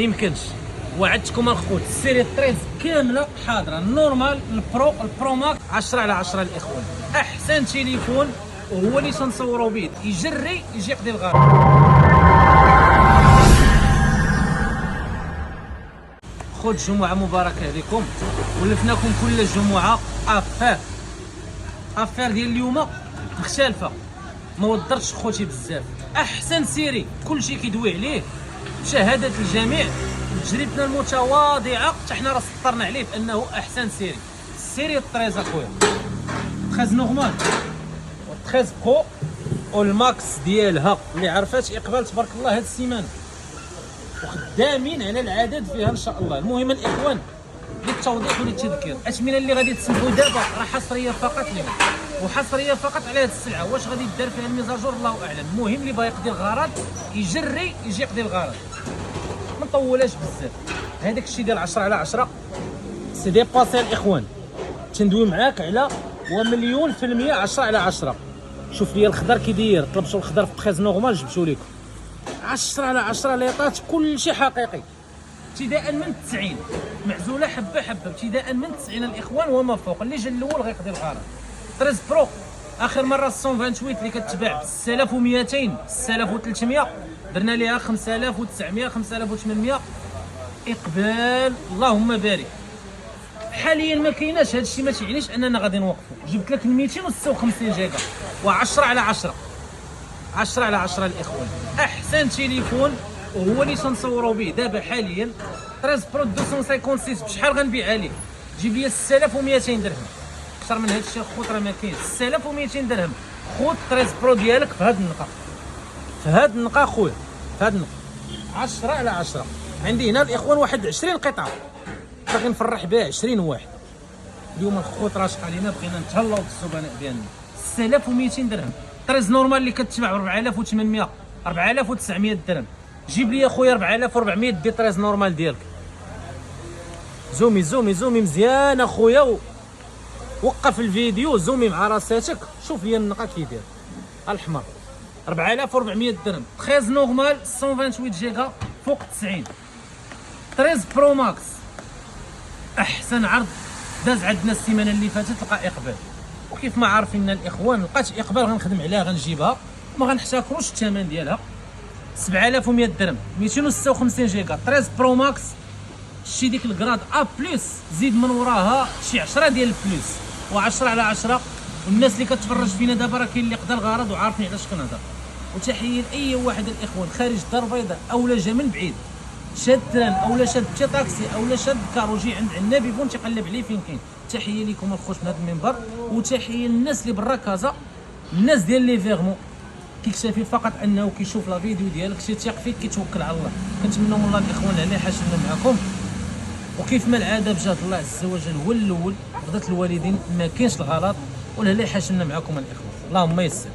يمكنش. وعدتكم الخوت السيري 13 كامله حاضره، النورمال، البرو ماكس 10 على 10 الاخوان. احسن تليفون وهو اللي تنصوروا به، يجري يجي يقضي الغرض. خذ جمعه مباركه عليكم، ولفناكم كل جمعه افير ديال اليوم مختلفه، ما وضرتش خوتي بزاف. احسن سيري كلشي كيدوي عليه بشهاده الجميع، تجربتنا المتواضعه حتى حنا راه سطرنا عليه بانه احسن سيري. السيري 13 اخويا، 13 نورمال و 13 برو والماكس ديالها اللي عرفات اقبال تبارك الله هاد السيمانه، وخدامين على العدد فيها ان شاء الله. المهم الاخوان للتوضيح وللتذكير، الاثمنه اللي غادي تسمعوا دابا راه حصريه فقط لهم، وحصريه فقط على هذه السلعه. واش غادي يدار فيها الميزاجور الله اعلم. المهم اللي باغي يقضي الغرض يجري يجي يقضي الغرض، ما نطولهاش بزاف. هذاك الشيء ديال 10 على 10 سي ديباسي الاخوان. تندوي معاك على ومليون في المية 10 على 10. شوف لي الخضر كي داير، طلبتوا الخضر في 13 نورمال جبتو لكم 10 على 10 ليطات، كل شيء حقيقي ابتداء من 90 معزوله حبه حبه، ابتداء من 90 الاخوان وما فوق. اللي جا الاول غيقضي الغرض. 13 برو اخر مره 128 اللي كتباع ب 6200 6300 درنا ليها 5900 5800 اقبال اللهم بارك. حاليا ما كايناش هذا الشيء، ما تيعنيش اننا غادي نوقفوا. جبت لك 256 جيجا و10 على 10 10 على 10 الاخوان. احسن تليفون وهو اللي تنصوروا به دابا حاليا. 13 برو 256 بشحال غنبيعها ليه؟ جيب لي 6200 درهم. اكثر من هذا الشيء خوت راه ما كاينش. 6200 درهم خوت 13 برو ديالك في هذا النقا، في هذا النقا خويا، في هذا النقا 10 على 10. عندي هنا الاخوان واحد 20 قطعه باغي نفرح بها 20 واحد. اليوم الخوت راشق علينا، بغينا نتهلاو بالسبناء ديالنا. 6200 درهم 13 نورمال اللي كتباع ب 4800 4900 درهم. جيب لي اخويا 4400 دي 13 نورمال ديالك. زومي زومي زومي مزيان اخويا، وقف الفيديو زومي مع راساتك، شوف لي النقا كي داير الحمر. 4400 درهم 13 نورمال 128 جيجا فوق 90. 13 برو ماكس احسن عرض داز عندنا السيمانه اللي فاتت، لقى اقبال. وكيف ما عارفين الاخوان لقات اقبال غنخدم عليها، غنجيبها ما غنحتاكروش الثمن ديالها. 7100 درهم 256 جيجا 13 برو ماكس. شي ديك الكراد ا بلس زيد من وراها شي 10 ديال البلس و10 على 10. والناس اللي كتفرج فينا دابا راه كاين اللي قضى الغرض وعارفين علاش كنهضر. وتحيه لاي واحد الاخوان خارج الدار البيضاء اولا جا من بعيد، شاد تران اولا شاد شي طاكسي اولا شاد كاروجي عند النبي بون تيقلب عليه فين كاين. تحيه لكم الخوت من هذا المنبر، وتحيه للناس اللي برا كازا، الناس ديال لي فيرمون كيكتفي فقط انه كيشوف لا فيديو ديالك تيثيق فيك كيتوكل على الله. كنتمنى من الله الاخوان اللي حاشمنا معكم، وكيف ما العاده بجد الله عز وجل هو الاول، غدات الوالدين ما كاينش الغلط، ولا حاشمنا معكم الاخوان. اللهم يسر.